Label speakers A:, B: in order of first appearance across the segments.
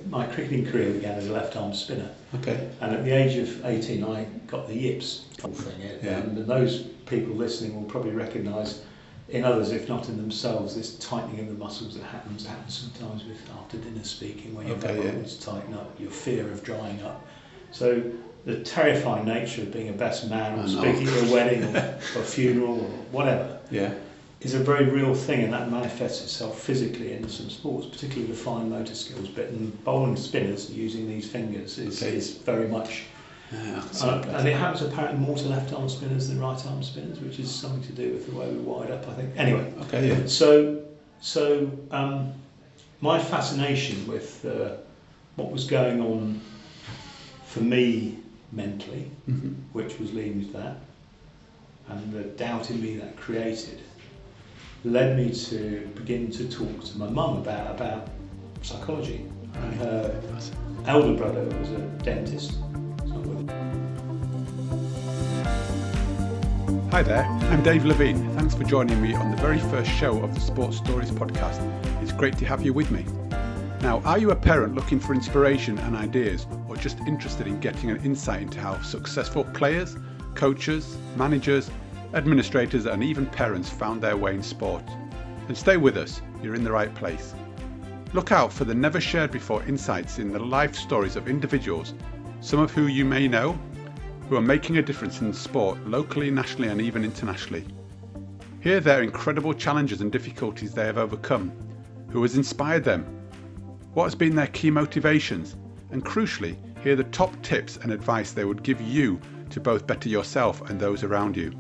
A: My cricketing career began as a left-arm spinner.
B: Okay.
A: And at the age of 18, I got the yips thing.
B: Yeah.
A: And those people listening will probably recognise in others, if not in themselves, this tightening of the muscles that happens sometimes with after dinner speaking, where your muscles tighten up, your fear of drying up. So the terrifying nature of being a best man or speaking at a wedding or a funeral or whatever is a very real thing, and that manifests itself physically in some sports, particularly the fine motor skills bit. And bowling spinners using these fingers is very much... and it happens apparently more to left-arm spinners than right-arm spinners, which is something to do with the way we're wired up, I think. Anyway, so my fascination with what was going on for me mentally, which was leading to that, and the doubt in me that created, led me to begin to talk to my mum about psychology. And her elder brother was a dentist.
C: Hi there, I'm Dave Levine. Thanks for joining me on the very first show of the Sports Stories podcast. It's great to have you with me. Now, are you a parent looking for inspiration and ideas, or just interested in getting an insight into how successful players, coaches, managers, administrators and even parents found their way in sport? Then stay with us, you're in the right place. Look out for the never shared before insights in the life stories of individuals, some of who you may know, who are making a difference in sport locally, nationally and even internationally. Hear their incredible challenges and difficulties they have overcome, who has inspired them, what has been their key motivations, and crucially, hear the top tips and advice they would give you to both better yourself and those around you.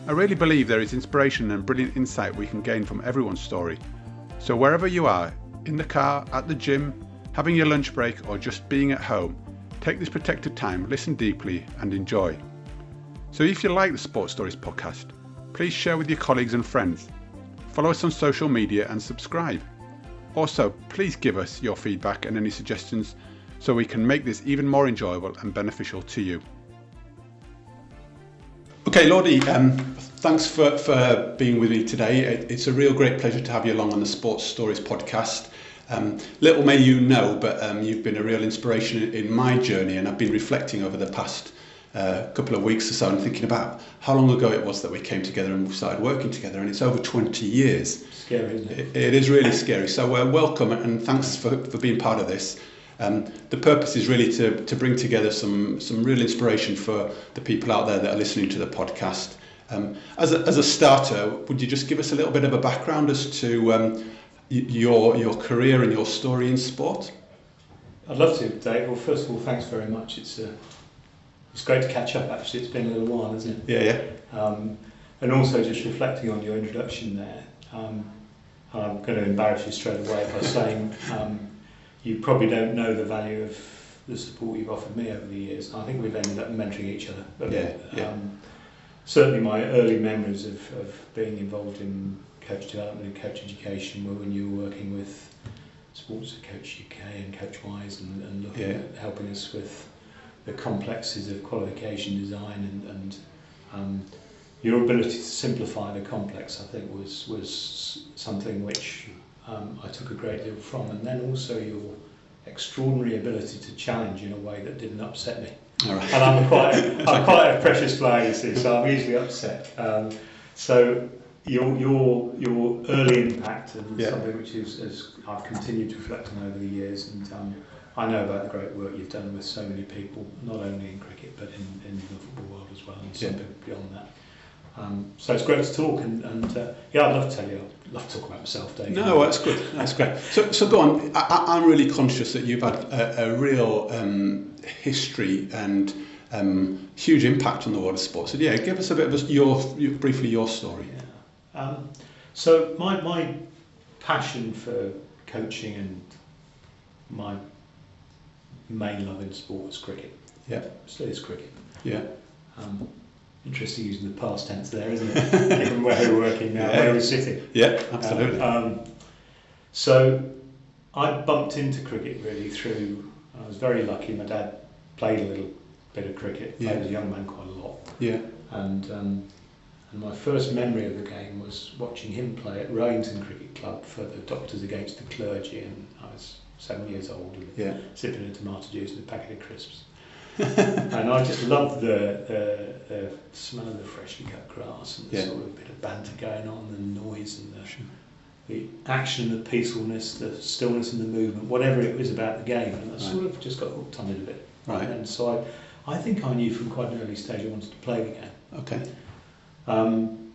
C: I really believe there is inspiration and brilliant insight we can gain from everyone's story. So wherever you are, in the car, at the gym, having your lunch break or just being at home, take this protected time, listen deeply and enjoy. So if you like the Sports Stories podcast, please share with your colleagues and friends. Follow us on social media and subscribe. Also, please give us your feedback and any suggestions so we can make this even more enjoyable and beneficial to you.
B: Okay, Lordy, thanks for being with me today. It's a real great pleasure to have you along on the Sports Stories podcast. Little may you know, but you've been a real inspiration in my journey, and I've been reflecting over the past couple of weeks or so and thinking about how long ago it was that we came together and we started working together, and it's over 20 years.
A: Scary, isn't it?
B: It is really scary. So welcome and thanks for being part of this. The purpose is really to bring together some real inspiration for the people out there that are listening to the podcast. As a starter, would you just give us a little bit of a background as to your career and your story in sport?
A: I'd love to, Dave. Well, first of all, thanks very much. It's great to catch up, actually. It's been a little while, hasn't it?
B: Yeah.
A: And also just reflecting on your introduction there, I'm going to embarrass you straight away by saying you probably don't know the value of the support you've offered me over the years. I think we've ended up mentoring each other. But, certainly my early memories of being involved in coach development and coach education were when you were working with Sports Coach UK and Coach Wise and looking at helping us with the complexities of qualification design and your ability to simplify the complex, I think, was something which I took a great deal from, and then also your extraordinary ability to challenge in a way that didn't upset me.
B: All right.
A: And I'm quite a precious player, you see, so I'm easily upset. So your early impact and something which is I've continued to reflect on over the years, and I know about the great work you've done with so many people, not only in cricket but in the football world as well, and something beyond that. So it's great to talk, and I'd love to tell you. I'd love to talk about myself, Dave.
B: No, that's good. That's great. So go on. I'm really conscious that you've had a real history and huge impact on the world of sports. So give us a bit of briefly your story.
A: Yeah. So my passion for coaching and my main love in sport is cricket.
B: Yeah.
A: Still is cricket.
B: Yeah.
A: Interesting using the past tense there, isn't it? Given where we're working now, where we're sitting.
B: Yeah, absolutely.
A: So I bumped into cricket really through, I was very lucky, my dad played a little bit of cricket, played as a young man quite a lot.
B: Yeah.
A: And And my first memory of the game was watching him play at Rowington Cricket Club for the Doctors Against the Clergy, and I was 7 years old and sipping a tomato juice and a packet of crisps. And I just loved the smell of the freshly cut grass and the sort of bit of banter going on, and the noise and the action, the peacefulness, the stillness and the movement, whatever it was about the game. And I sort of just got hooked on it a bit.
B: Right.
A: And so I think I knew from quite an early stage I wanted to play the game.
B: Okay.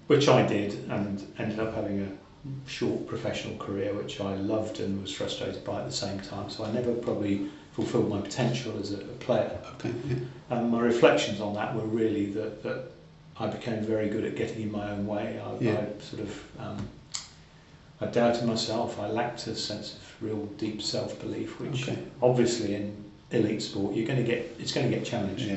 A: Which I did, and ended up having a short professional career, which I loved and was frustrated by at the same time. So I never probably fulfilled my potential as a player.
B: Okay.
A: My reflections on that were really that I became very good at getting in my own way. I doubted myself. I lacked a sense of real deep self-belief, which obviously in elite sport it's going to get challenged.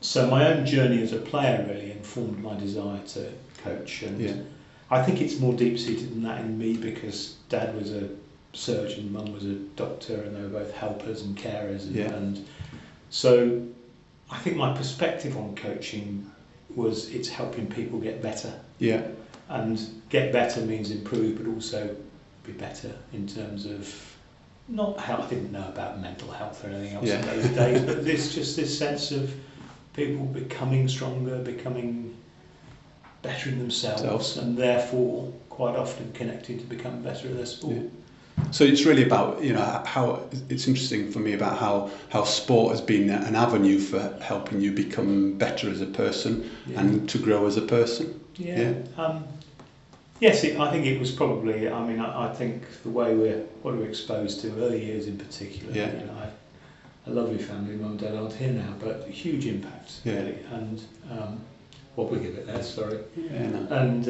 A: So my own journey as a player really informed my desire to coach, and I think it's more deep-seated than that in me, because Dad was a surgeon, Mum was a doctor, and they were both helpers and carers, and so I think my perspective on coaching was it's helping people get better. And get better means improve, but also be better in terms of not how I didn't know about mental health or anything else in those days, but this sense of people becoming stronger, becoming better in themselves, and therefore quite often connected to become better at their sport.
B: So it's really about, how it's interesting for me about how sport has been an avenue for helping you become better as a person and to grow as a person.
A: Yes, I think it was probably. I mean, I think the way we're exposed to early years in particular. I had a lovely family, mum and dad aren't here now, but a huge impact really. And what we give it there, sorry. And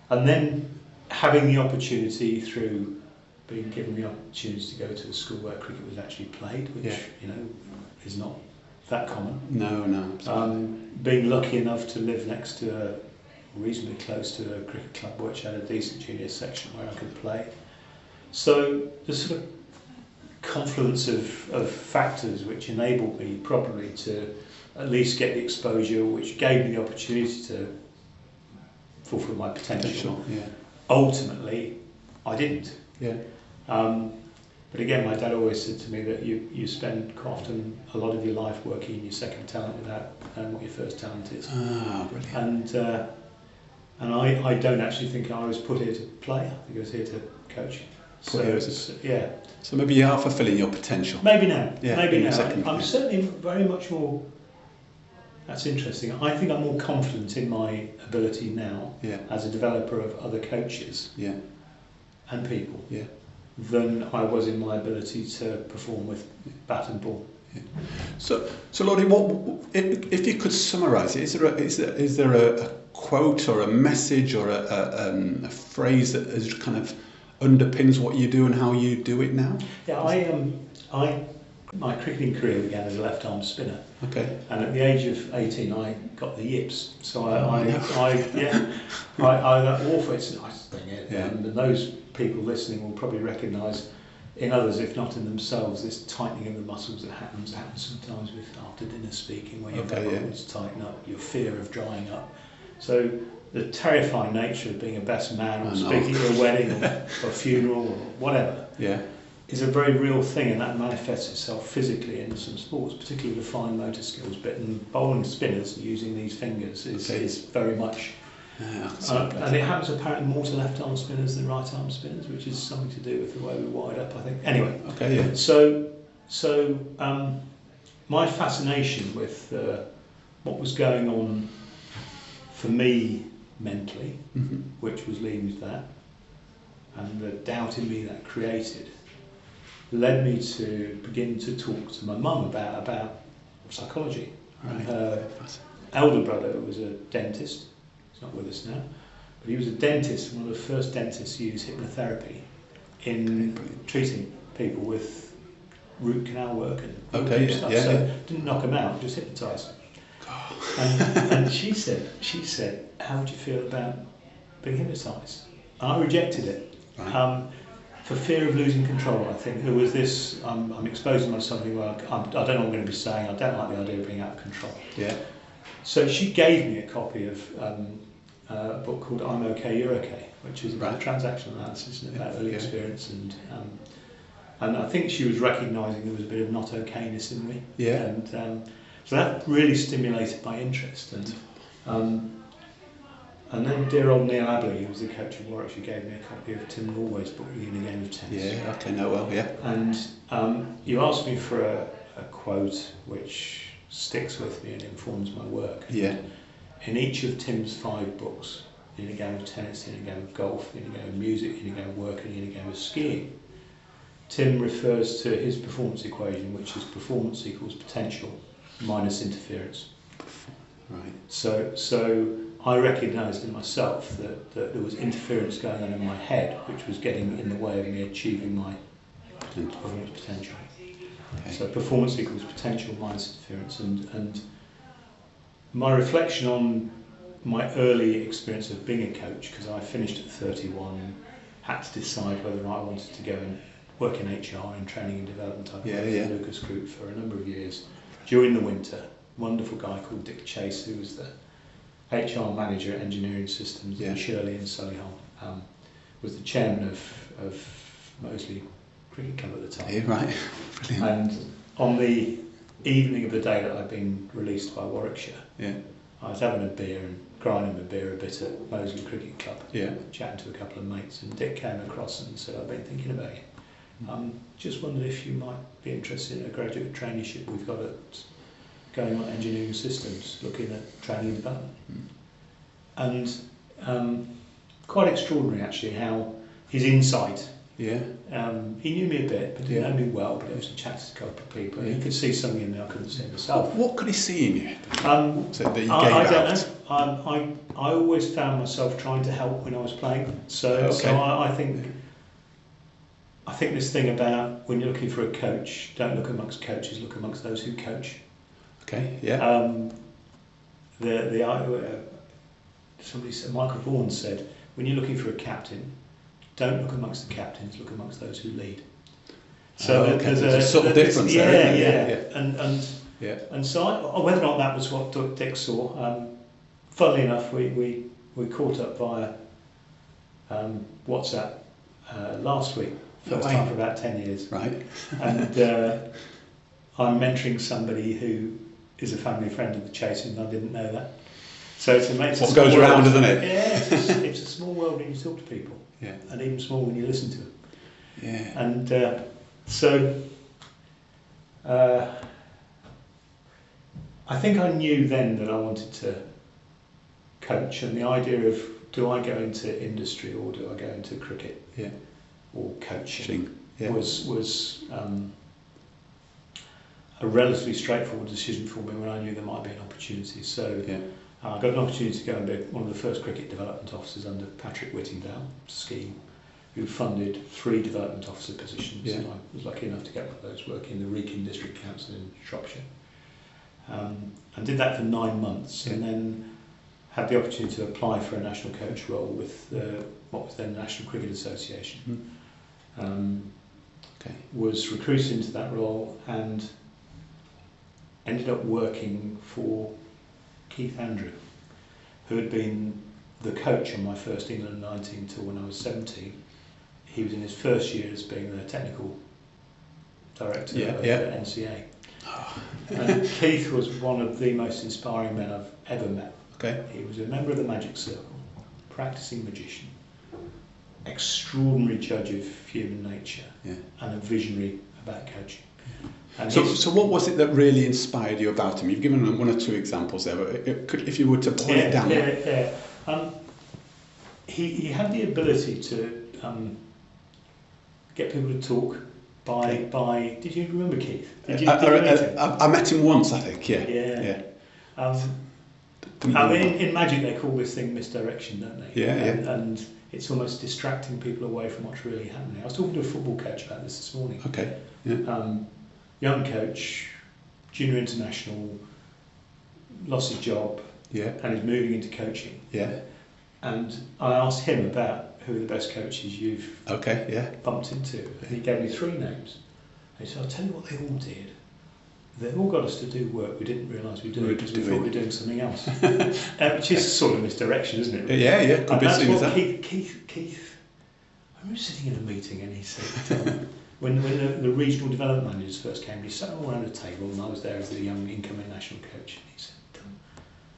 A: then having the opportunity through being given the opportunity to go to a school where cricket was actually played, which is not that common.
B: No.
A: Being lucky enough to live next to reasonably close to a cricket club which had a decent junior section where I could play. So the sort of confluence of factors which enabled me probably to at least get the exposure, which gave me the opportunity to fulfil my potential. Ultimately, I didn't. But again, my dad always said to me that you spend quite often a lot of your life working in your second talent without knowing what your first talent is.
B: Brilliant.
A: And I don't actually think I was put here to play. I think I was here to coach.
B: So maybe you are fulfilling your potential.
A: Maybe now. I'm certainly very much more. That's interesting. I think I'm more confident in my ability now as a developer of other coaches and people than I was in my ability to perform with bat and ball.
B: So Lordy, what if you could summarise it? Is there a quote or a message or a phrase that is kind of underpins what you do and how you do it now?
A: My cricketing career began as a left-arm spinner. And at the age of 18, I got the yips. So I that awful. It's a nice thing, and those people listening will probably recognise in others, if not in themselves, this tightening of the muscles that happens sometimes with after dinner speaking, when your muscles tighten up, your fear of drying up. So the terrifying nature of being a best man or speaking at a wedding or a funeral or whatever is a very real thing, and that manifests itself physically in some sports, particularly the fine motor skills bit. And bowling spinners using these fingers is very much. And it happens apparently more to left-arm spinners than right-arm spinners, which is something to do with the way we're wired up, I think. Anyway, So my fascination with what was going on for me mentally, which was leading to that, and the doubt in me that created, led me to begin to talk to my mum about psychology. And her elder brother was a dentist. He's not with us now, but he was a dentist, one of the first dentists to use hypnotherapy in treating people with root canal work and stuff. So didn't knock them out, just hypnotised them. And she said, how would you feel about being hypnotised? And I rejected it. For fear of losing control, I think. There was this, I'm exposing myself to something where I don't know what I'm going to be saying, I don't like the idea of being out of control. So she gave me a copy of a book called I'm OK, You're OK, which is about transactional analysis and about early experience, and I think she was recognising there was a bit of not okayness in me.
B: Yeah.
A: And so that really stimulated my interest. And then dear old Neil Abley, who was the coach of Warwickshire, gave me a copy of Tim Galway's book, In a Game of Tennis.
B: Yeah, okay, no, well, yeah.
A: And you asked me for a quote which sticks with me and informs my work.
B: Yeah.
A: In each of Tim's 5 books, In a Game of Tennis, In a Game of Golf, In a Game of Music, In a Game of Work, and In a Game of Skiing, Tim refers to his performance equation, which is performance equals potential minus interference.
B: Right.
A: So I recognised in myself that there was interference going on in my head, which was getting in the way of me achieving my performance potential.
B: Okay.
A: So performance equals potential minus interference, and my reflection on my early experience of being a coach, because I finished at 31, had to decide whether or not I wanted to go and work in HR and training and development. I worked for the Lucas Group for a number of years. During the winter, a wonderful guy called Dick Chase, who was the HR manager at Engineering Systems in Shirley and Solihull, was the chairman of Moseley Cricket Club at the time.
B: Yeah, right. Brilliant.
A: And on the evening of the day that I'd been released by Warwickshire, I was having a beer and grinding a beer a bit at Moseley Cricket Club, chatting to a couple of mates, and Dick came across and said, I've been thinking about you. Just wondered if you might be interested in a graduate traineeship we've got going on Engineering Systems, looking at training and development. And quite extraordinary actually how his insight, he knew me a bit but didn't know me well, but I was chatting to a couple of people and he could see something in me I couldn't see myself.
B: What could he see in you?
A: So that you I don't know. I always found myself trying to help when I was playing, so I think this thing about when you're looking for a coach, don't look amongst coaches, look amongst those who coach.
B: Okay, yeah.
A: Somebody said, Michael Vaughan said, when you're looking for a captain, don't look amongst the captains, look amongst those who lead. So there's a subtle difference there. And so whether or not that was what Dick saw, funnily enough, we caught up via WhatsApp last week. First time for about 10 years.
B: Right.
A: And I'm mentoring somebody who is a family friend of the Chase, and I didn't know that. So it's amazing.
B: What goes around, isn't it?
A: Yeah, it's a small world when you talk to people. Yeah. And even small when you listen to them.
B: Yeah.
A: And I think I knew then that I wanted to coach, and the idea of do I go into industry or do I go into cricket?
B: Yeah.
A: Or coaching was a relatively straightforward decision for me when I knew there might be an opportunity. So I got an opportunity to go and be one of the first cricket development officers under Patrick Whittingdale scheme, who funded 3 development officer positions. And I was lucky enough to get one of those working in the Wrekin District Council in Shropshire. And did that for 9 months, and then had the opportunity to apply for a national coach role with what was then the National Cricket Association. Was recruited into that role and ended up working for Keith Andrew, who had been the coach on my first England 19 tour when I was 17. He was in his first year as being the technical director of the NCA. And Keith was one of the most inspiring men I've ever met. He was a member of the Magic Circle, practicing magician, extraordinary judge of human nature, and a visionary about coaching. And
B: so what was it that really inspired you about him? You've given 1 or 2 examples there, but if you were to boil it down.
A: He had the ability to get people to talk by did you remember Keith? Did you
B: I met him once, I think,
A: I mean, in magic they call this thing misdirection, don't they? And it's almost distracting people away from what's really happening. I was talking to a football coach about this morning. Young coach, junior international, lost his job, and is moving into coaching. And I asked him about who are the best coaches you've bumped into, and he gave me 3 names. And he said, I'll tell you what they all did. they've all got us to do work we didn't realise we were because we thought we were doing something else, which is sort of misdirection, isn't it?
B: Yeah, could
A: and
B: be
A: that's
B: seen as
A: what
B: that.
A: Keith, I remember sitting in a meeting and he said, when the regional development managers first came, he sat all around a table and I was there as the young incoming national coach, and he said,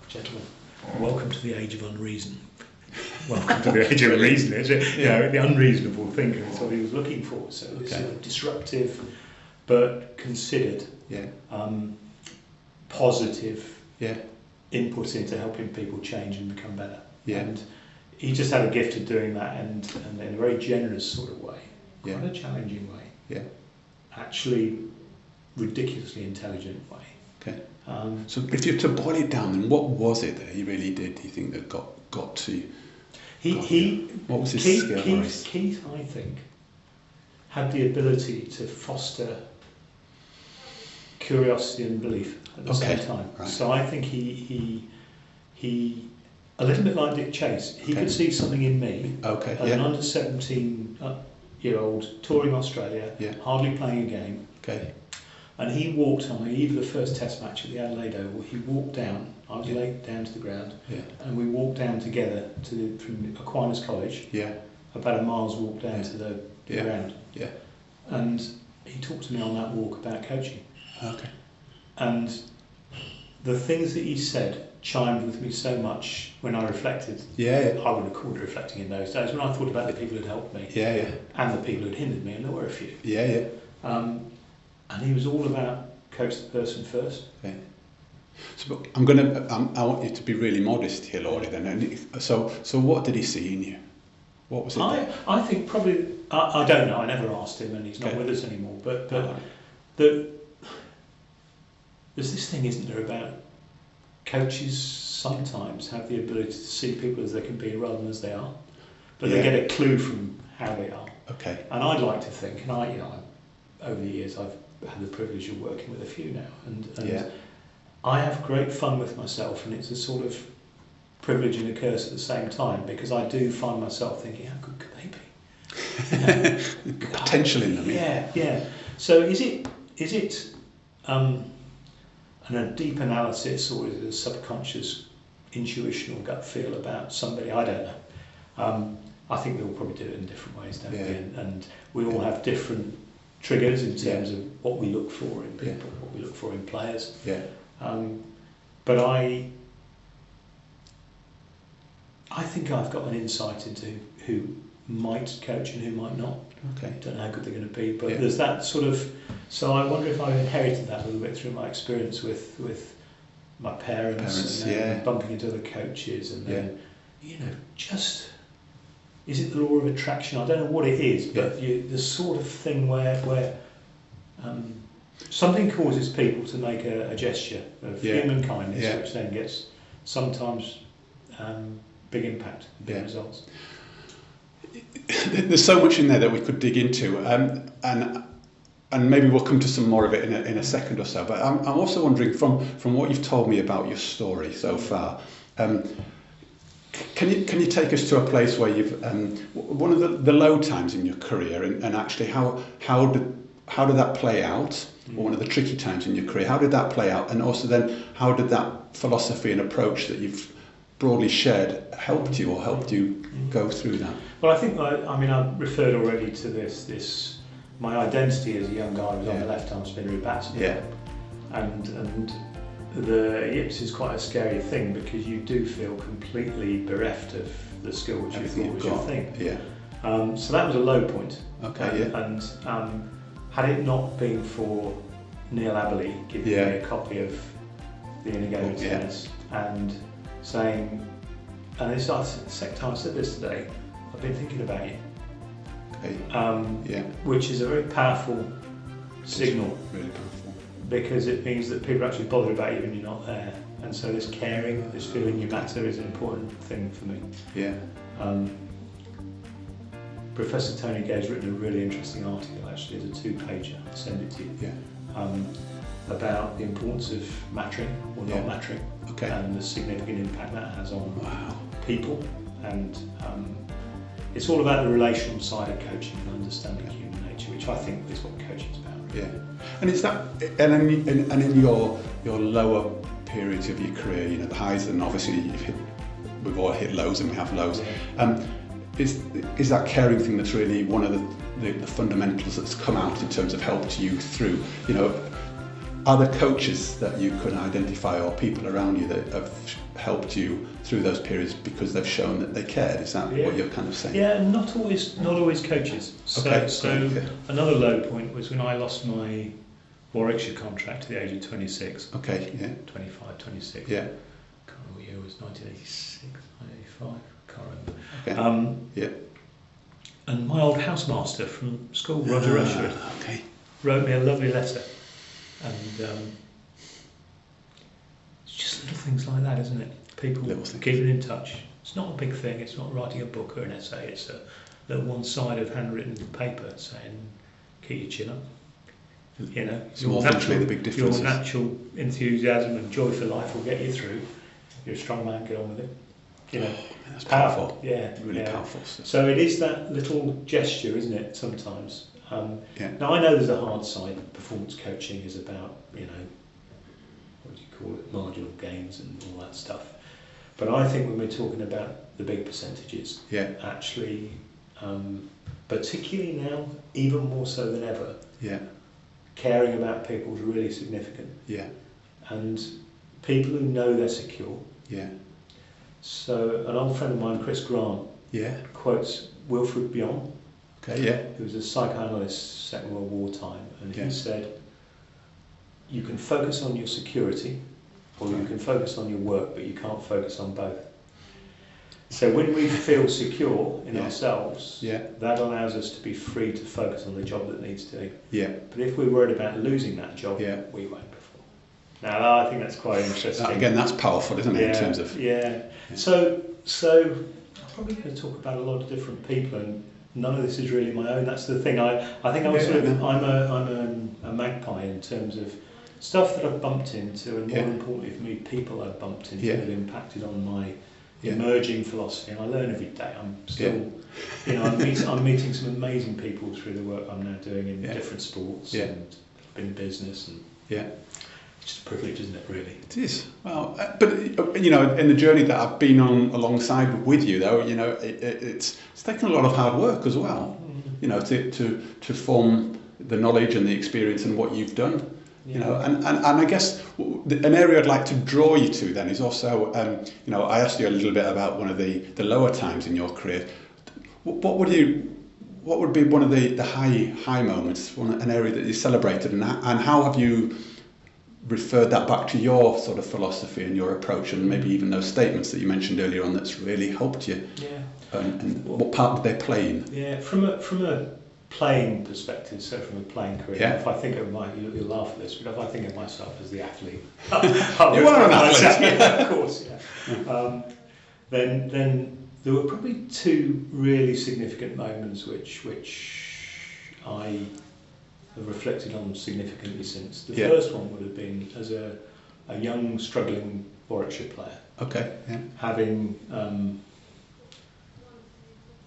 A: gentlemen, welcome to the age of unreason. Welcome to the age of reason, is it? You know, the unreasonable thinker is what he was looking for. So it's sort of disruptive, but considered, positive input into helping people change and become better.
B: Yeah.
A: And he just had a gift of doing that, and in a very generous sort of way, quite a challenging way. Yeah. Actually, ridiculously intelligent way.
B: Okay. So if you were to boil it down, then what was it that he really did, do you think, that got to you? What was his skill?
A: Keith, I think, had the ability to foster curiosity and belief at the same time. Right. So I think he a little bit like Dick Chase, he could see something in me as an under 17-year-old touring Australia, hardly playing a game. Okay. And he walked on the eve of the first test match at the Adelaide Oval. He walked down, I was late down to the ground, and we walked down together from Aquinas College, about a mile's walk down to the ground. Yeah. And he talked to me on that walk about coaching. Okay. And the things that he said chimed with me so much when I reflected. I wouldn't have called it reflecting in those days, when I thought about the people who'd helped me. And the people who'd hindered me, and there were a few. And he was all about coach the person first. Okay.
B: So I want you to be really modest here, Lordy. Then, so what did he see in you? What was it?
A: I think probably I don't know. I never asked him, and he's not with us anymore. But there's this thing, isn't there, about coaches sometimes have the ability to see people as they can be rather than as they are, but they get a clue from how they are. Okay. And I'd like to think, and over the years I've had the privilege of working with a few now, and I have great fun with myself, and it's a sort of privilege and a curse at the same time, because I do find myself thinking, how good could they be?
B: Potential in them.
A: Yeah. So is it a deep analysis, or is it a subconscious intuition or gut feel about somebody? I don't know. I think we all probably do it in different ways, don't we? And we all have different triggers in terms of what we look for in people, what we look for in players. But I think I've got an insight into who might coach and who might not. Okay. Don't know how good they're going to be, but there's that sort of. So I wonder if I've inherited that a little bit through my experience with my parents and bumping into other coaches, and then just. Is it the law of attraction? I don't know what it is, but the sort of thing where something causes people to make a gesture of human kindness, which then gets sometimes big impact, big results.
B: There's so much in there that we could dig into, and maybe we'll come to some more of it in a second or so. But I'm also wondering, from what you've told me about your story so far. Can you take us to a place where you've one of the low times in your career, and actually how did that play out, or one of the tricky times in your career, how did that play out, and also then how did that philosophy and approach that you've broadly shared helped you go through that?
A: Well, I think I've referred already to this. My identity as a young guy was on the left arm spinner with bats, and the yips is quite a scary thing, because you do feel completely bereft of the skill which you thought was your thing. So that was a low point. Okay. And had it not been for Neil Aberley giving me a copy of the Inigo Tennis and saying, and it's the second time I said this today, I've been thinking about you. Okay. Which is a very powerful signal.
B: Really powerful.
A: Because it means that people are actually bothered about you when you're not there. And so this caring, this feeling you matter is an important thing for me. Professor Tony Gay's written a really interesting article, actually, it's a 2-pager, I'll send it to you, about the importance of mattering or not mattering, and the significant impact that has on people. And it's all about the relational side of coaching and understanding human nature, which I think is what coaching is about.
C: Yeah, and it's that, and in your lower periods of your career, you know, the highs, and obviously we've all hit lows and we have lows.
A: Yeah.
C: Is that caring thing that's really one of the fundamentals that's come out in terms of helped you through? You know, are there coaches that you can identify or people around you that have helped you through those periods because they've shown that they cared? Is that what you're kind of saying?
A: Yeah, not always coaches. So another low point was when I lost my Warwickshire contract at the age of 26.
C: Okay, yeah.
A: 25, 26.
C: Yeah.
A: I can't remember what year it was, 1986, 1985, can't remember.
C: Okay. Yeah.
A: And my old housemaster from school, Roger Rushford, wrote me a lovely letter. And it's just little things like that, isn't it? People keeping in touch. It's not a big thing, it's not writing a book or an essay, it's a little one side of handwritten paper saying, keep your chin up. You know, your natural enthusiasm and joy for life will get you through. You're a strong man, get on with it. You know,
C: that's powerful.
A: Yeah,
C: really powerful stuff.
A: So it is that little gesture, isn't it? Sometimes. Now I know there's a hard side. Performance coaching is about, you know, what do you call it, marginal gains and all that stuff. But I think when we're talking about the big percentages, actually, particularly now, even more so than ever, caring about people is really significant. Yeah. And people who know they're secure. Yeah. So an old friend of mine, Chris Grant, quotes Wilfred Bion.
C: Okay, yeah.
A: Who was a psychoanalyst Second World War time, and he said, you can focus on your security or you can focus on your work, but you can't focus on both. So when we feel secure in ourselves, that allows us to be free to focus on the job that needs doing. Yeah. But if we're worried about losing that job, we won't perform. Now I think that's quite interesting.
C: Again, that's powerful, isn't it, in terms of...
A: So I'm probably going to talk about a lot of different people, and none of this is really my own. That's the thing. I think I'm a magpie in terms of stuff that I've bumped into, and more importantly for me, people I've bumped into that have impacted on my emerging philosophy. And I learn every day. I'm still, you know, I'm meeting some amazing people through the work I'm now doing in different sports and in business, and it's just a privilege, isn't it, really?
C: It is. Well, but, you know, in the journey that I've been on alongside with you, though, you know, it's taken a lot of hard work as well, you know, to form the knowledge and the experience and what you've done, you know, and I guess an area I'd like to draw you to then is also, you know, I asked you a little bit about one of the lower times in your career. What would be one of the high moments, an area that you celebrated, and how have you referred that back to your sort of philosophy and your approach, and maybe even those statements that you mentioned earlier on that's really helped you? And what part did they play in?
A: From a playing perspective, so from a playing career, if I think of you'll laugh at this, but if I think of myself as the athlete,
C: you are an athlete,
A: of course, then there were probably two really significant moments which I have reflected on significantly since. The first one would have been as a young, struggling Warwickshire player. Okay. Yeah. Having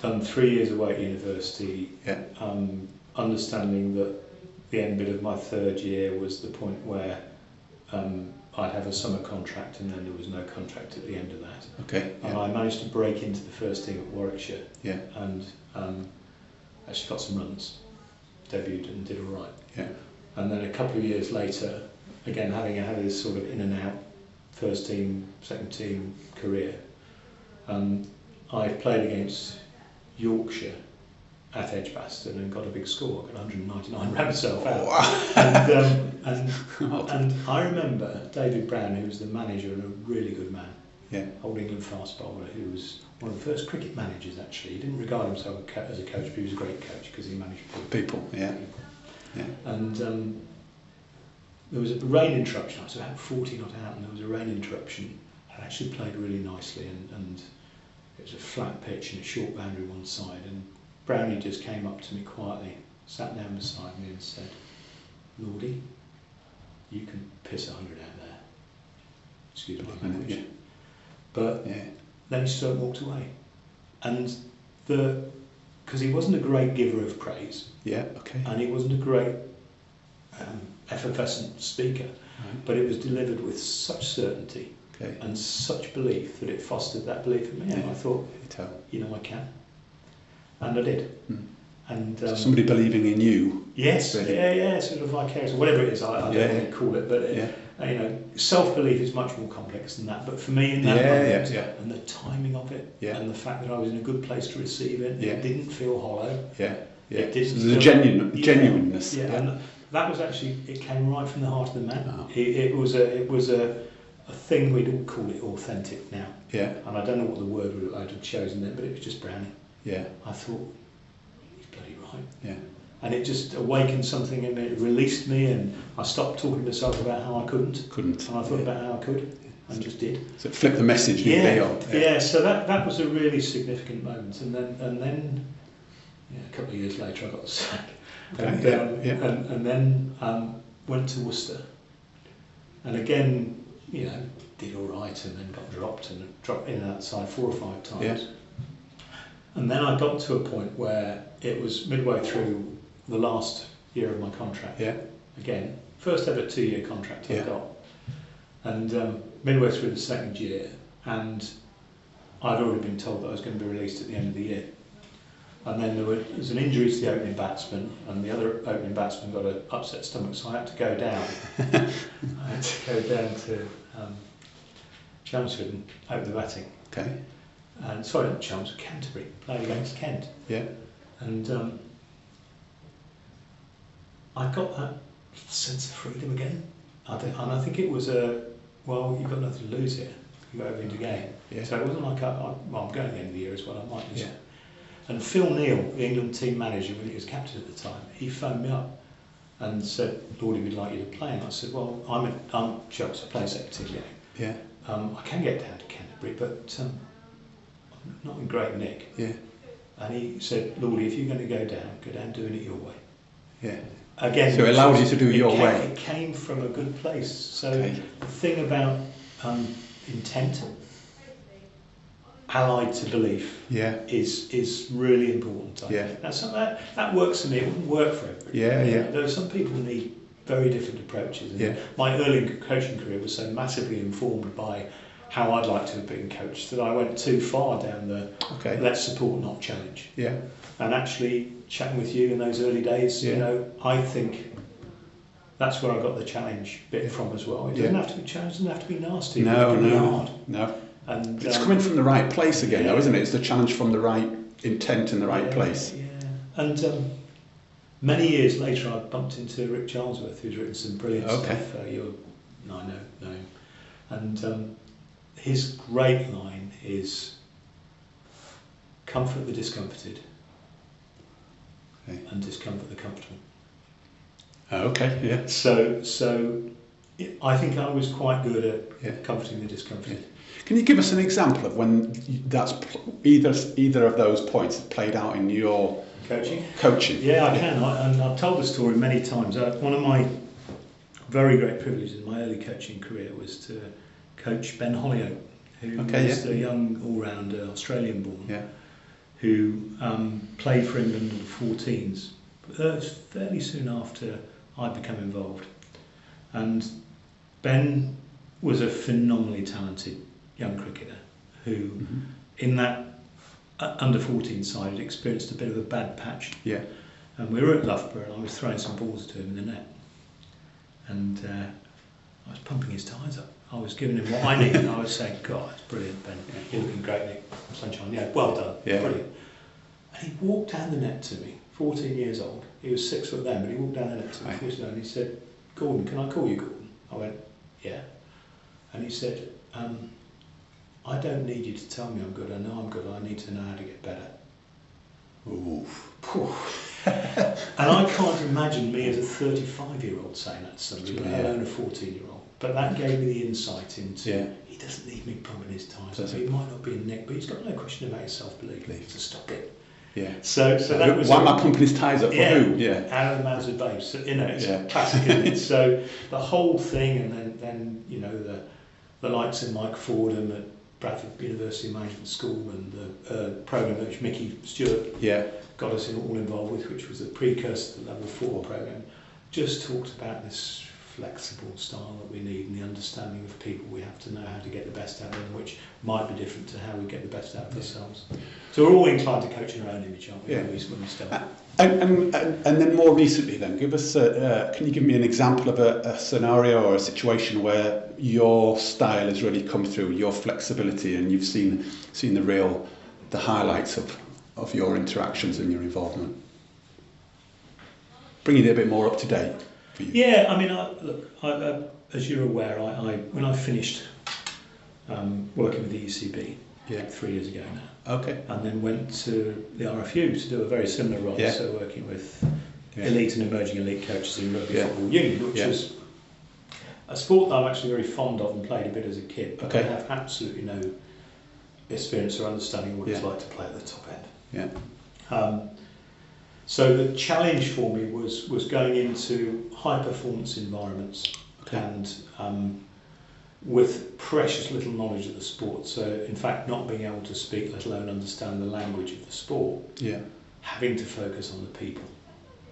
A: done 3 years away at university, understanding that the end bit of my third year was the point where I'd have a summer contract, and then there was no contract at the end of that. Okay. And I managed to break into the first team at Warwickshire. Yeah. And actually got some runs. Debuted and did all right. Yeah. And then a couple of years later, again having had this sort of in and out first team, second team career, I played against Yorkshire at Edgbaston and got a big score. I got 199, ran myself out. Wow. And I remember David Brown, who was the manager and a really good man, Old England fast bowler, who was one of the first cricket managers actually. He didn't regard himself as a coach, but he was a great coach because he managed people. And there was a rain interruption. I was about 40 not out, and there was a rain interruption. I actually played really nicely, and it was a flat pitch and a short boundary one side, and Brownie just came up to me quietly, sat down beside me and said, "Lordy, you can piss 100 out there." Excuse my language. But then he stood and walked away. And because he wasn't a great giver of praise.
B: Yeah. Okay.
A: And he wasn't a great effervescent speaker, but it was delivered with such certainty and such belief that it fostered that belief in me. And I thought, I can, and I did. And
B: so somebody believing in you.
A: Yes, really. Sort of vicarious, or whatever it is. I don't know what you call it, but self-belief is much more complex than that. But for me, in that moment, and the timing of it, and the fact that I was in a good place to receive it, it didn't feel hollow. It didn't.
B: So the genuineness.
A: And that was actually, it came right from the heart of the man. Oh. It was a thing, we'd all call it authentic now. And I don't know what the word I'd have chosen then, but it was just Brownie. I thought, he's bloody right. And it just awakened something in me, it released me, and I stopped talking to myself about how I couldn't. And I thought about how I could, and just did.
B: So it flipped the message in day on.
A: So that was a really significant moment. And then a couple of years later I got the sack. And then went to Worcester. And again, did all right, and then got dropped in and outside 4 or 5 times. And then I got to a point where it was midway through the last year of my contract. Again, first ever 2-year contract I got. And midway through the second year, and I'd already been told that I was going to be released at the end of the year. And then there was an injury to the opening batsman, and the other opening batsman got an upset stomach, so I had to go down. I had to go down to Chelmsford and open the batting. And sorry, not Chelmsford, Canterbury, played against Kent. And I got that sense of freedom again. And I think it was you've got nothing to lose here. You go over into game. So it wasn't like I'm going at the end of the year as well. I might just. And Phil Neal, the England team manager, when he was captain at the time, he phoned me up and said, "Lordy, we'd like you to play." And I said, "Well, I'm Chelsea, I play second team I can get down to Canterbury, but I'm not in great nick." And he said, "Lordy, if you're going to go down doing it your way." Again,
B: so it allowed you to do your way.
A: It came from a good place. So the thing about intent, allied to belief, is really important. I think. Now, that works for me. It wouldn't work for everybody. There are some people who need very different approaches. And my early coaching career was so massively informed by how I'd like to have been coached that I went too far down the let's support, not challenge. And actually, chatting with you in those early days, I think that's where I got the challenge bit from as well. It doesn't have to be challenged, it doesn't have to be nasty. It can be hard. And
B: it's coming from the right place again, though, isn't it? It's the challenge from the right intent in the right place.
A: And many years later, I bumped into Rick Charlesworth, who's written some brilliant stuff. I know him. And his great line is, "Comfort the discomforted, and discomfort the comfortable." So I think I was quite good at comforting the discomforted.
B: Can you give us an example of when that's either of those points played out in your coaching?
A: Yeah, I can. And I've told the story many times. One of my very great privileges in my early coaching career was to coach Ben Hollyoak, who was the young all-rounder, Australian-born, who played for England in the 14s, fairly soon after I'd become involved. And Ben was a phenomenally talented young cricketer who, in that under 14 side, had experienced a bit of a bad patch. And we were at Loughborough, and I was throwing some balls to him in the net. And I was pumping his tyres up. I was giving him what I needed. I was saying, "God, it's brilliant, Ben. You're looking great, Nick. Sunshine. Well done. Brilliant." And he walked down the net to me, 14 years old. He was 6 foot then, but he walked down the net to me, and he said, "Gordon, can I call you Gordon?" I went, "Yeah." And he said, "I don't need you to tell me I'm good. I know I'm good. I need to know how to get better." And I can't imagine me as a 35-year-old saying that to somebody, let alone a 14-year-old. But that gave me the insight into he doesn't need me pumping his tyres. He might not be a nick, but he's got no question about his self-belief to stop it. So that was.
B: Why am I pumping his tyres up for who?
A: Out of the mouths of babes. So, it's classic, isn't it? So the whole thing, and then the likes of Mike Fordham at Bradford University Management School and the programme which Mickey Stewart got us all involved with, which was a precursor to the Level 4 programme, just talked about this flexible style that we need and the understanding of people. We have to know how to get the best out of them, which might be different to how we get the best out of ourselves. So we're all inclined to coach in our own image, aren't we, when we start?
B: And then more recently then, give us can you give me an example of a scenario or a situation where your style has really come through, your flexibility, and you've seen the highlights of your interactions and your involvement? Bringing it a bit more up to date for you.
A: Yeah, I mean, as you're aware, when I finished working with the ECB 3 years ago now, and then went to the RFU to do a very similar role, so working with elite and emerging elite coaches in Rugby Union, which is a sport that I'm actually very fond of and played a bit as a kid, but I have absolutely no experience or understanding of what it's like to play at the top end. So the challenge for me was going into high performance environments and with precious little knowledge of the sport. So in fact, not being able to speak, let alone understand the language of the sport, having to focus on the people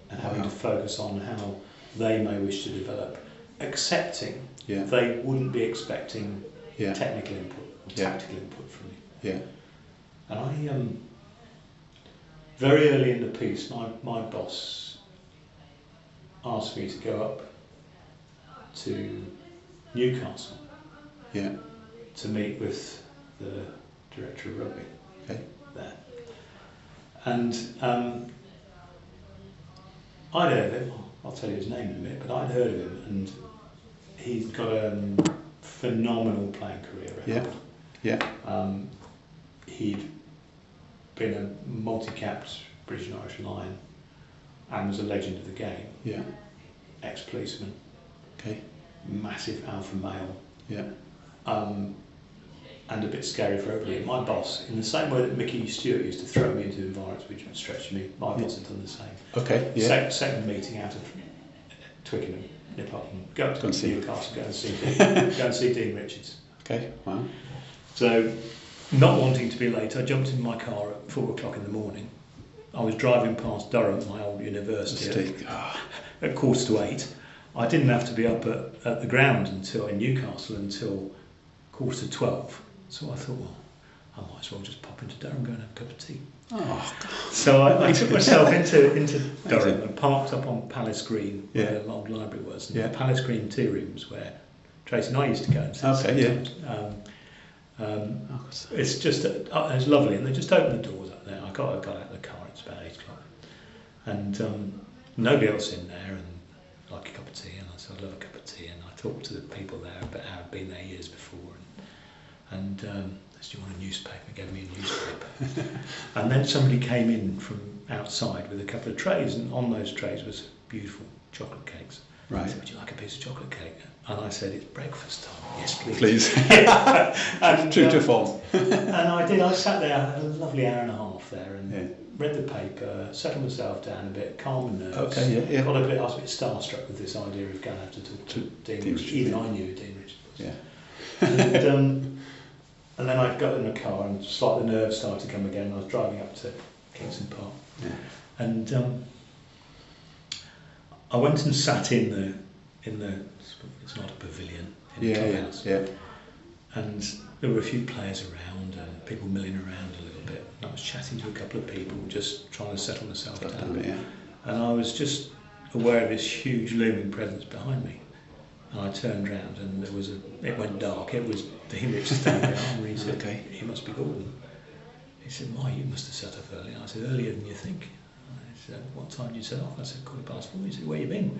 A: and having to focus on how they may wish to develop, accepting they wouldn't be expecting technical input or tactical input from me. And I very early in the piece, my boss asked me to go up to Newcastle to meet with the director of rugby there. And I'd heard of him, I'll tell you his name in a minute, but I'd heard of him, and he'd got a phenomenal playing career record. He'd been a multi-capped British and Irish Lion and was a legend of the game. Ex-policeman. Massive alpha male. And a bit scary for everybody. My boss, in the same way that Mickey Stewart used to throw me into environments which would stretch me, my boss had done the same. Second meeting out of Twickenham, nip up and go to Newcastle, go and see Dean Richards. So, not wanting to be late, I jumped in my car at 4 o'clock in the morning. I was driving past Durham, my old university, at 7:45. I didn't have to be up at the ground in Newcastle until 11:45. So I thought, well, I might as well just pop into Durham, go and have a cup of tea. So I took myself into Durham and parked up on Palace Green, where the old library was, and the Palace Green tea rooms where Tracy and I used to go and sit. It's just it's lovely, and they just opened the doors up there. I got out of the car. It's about 8 o'clock, and nobody else in there, and like a cup of tea. And I said, I'd love a cup of tea. And I talked to the people there about how I'd been there years before, and I said, do you want a newspaper? Gave me a newspaper, and then somebody came in from outside with a couple of trays, and on those trays was beautiful chocolate cakes. I said, would you like a piece of chocolate cake? And I said, it's breakfast time. Yes, please.
B: And, true to form.
A: And I did. I sat there, had a lovely hour and a half there, and read the paper, settled myself down a bit, calm nerves. I was a bit starstruck with this idea of going to have to talk to Dean Richards. Even I knew who Dean Richards was. And then I got in the car, and the nerves started to come again. I was driving up to Kingston Park, and I went and sat in the it's not a pavilion, in the clubhouse. And there were a few players around and people milling around a little bit. And I was chatting to a couple of people, just trying to settle myself down. And I was just aware of this huge looming presence behind me. And I turned round, and it went dark. It was Dean Richards standing there, and he said, he must be Gordon. He said, why, you must have set up early. And I said, earlier than you think. I said, what time did you set off? I said, 4:15. He said, where you been?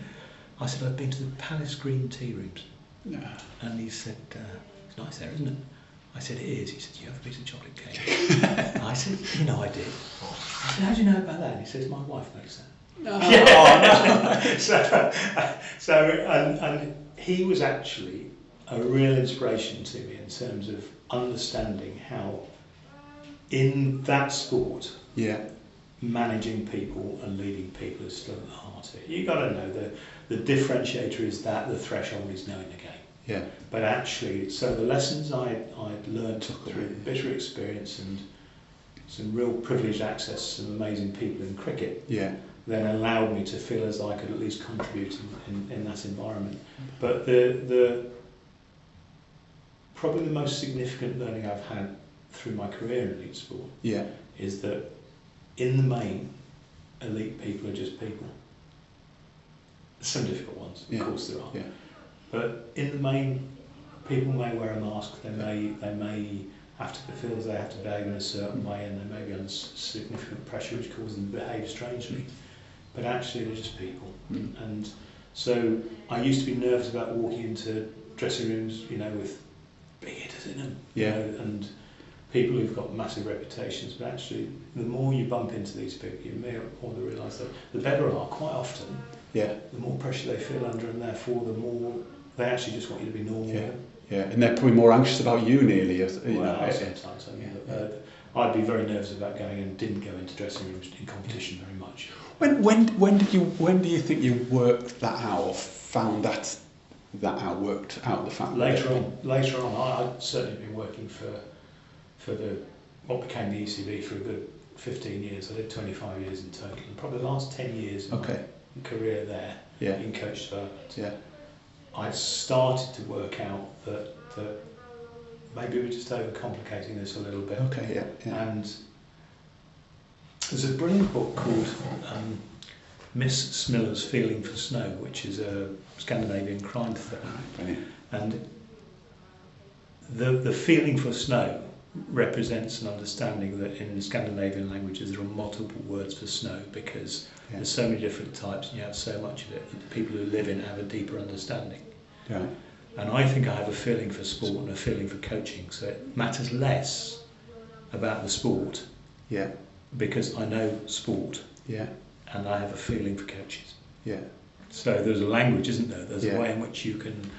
A: I said, I've been to the Palace Green tea rooms. And he said, it's nice there, isn't it? I said, it is. He said, do you have a piece of chocolate cake? I said, I did. I said, how do you know about that? And he says, my wife makes that. So he was actually a real inspiration to me in terms of understanding how in that sport managing people and leading people is still at the heart of it. You've got to know the differentiator is that the threshold is knowing the game.
B: Yeah.
A: But actually, so the lessons I'd learned through bitter experience and some real privileged access to some amazing people in cricket, then allowed me to feel as I could at least contribute in that environment. But the probably the most significant learning I've had through my career in elite sport is that in the main, elite people are just people. Some difficult ones, of course there are. Yeah. But in the main, people may wear a mask, they may have to feel as they have to behave in a certain way, and they may be under significant pressure which causes them to behave strangely. But actually they're just people. And so I used to be nervous about walking into dressing rooms, with big hitters in them, and people who've got massive reputations. But actually, the more you bump into these people, you may more realise that the better are quite often. The more pressure they feel under, and therefore the more they actually just want you to be normal.
B: And they're probably more anxious about you nearly.
A: Sometimes. I'd be very nervous about going and didn't go into dressing rooms in competition very much.
B: When do you think you worked that out, or found that out, worked out the fact?
A: Later on, I'd certainly been working for what became the ECB for a good 15 years. I did 25 years in total, and probably the last 10 years of my career there in coach development. I started to work out that maybe we're just overcomplicating this a little bit. And there's a brilliant book called Miss Smiller's Feeling for Snow, which is a Scandinavian crime thriller. And the feeling for snow represents an understanding that in Scandinavian languages there are multiple words for snow, because there's so many different types and you have so much of it that the people who live in it have a deeper understanding. And I think I have a feeling for sport and a feeling for coaching, so it matters less about the sport because I know sport and I have a feeling for coaches. So there's a language, isn't there? There's a way in which you can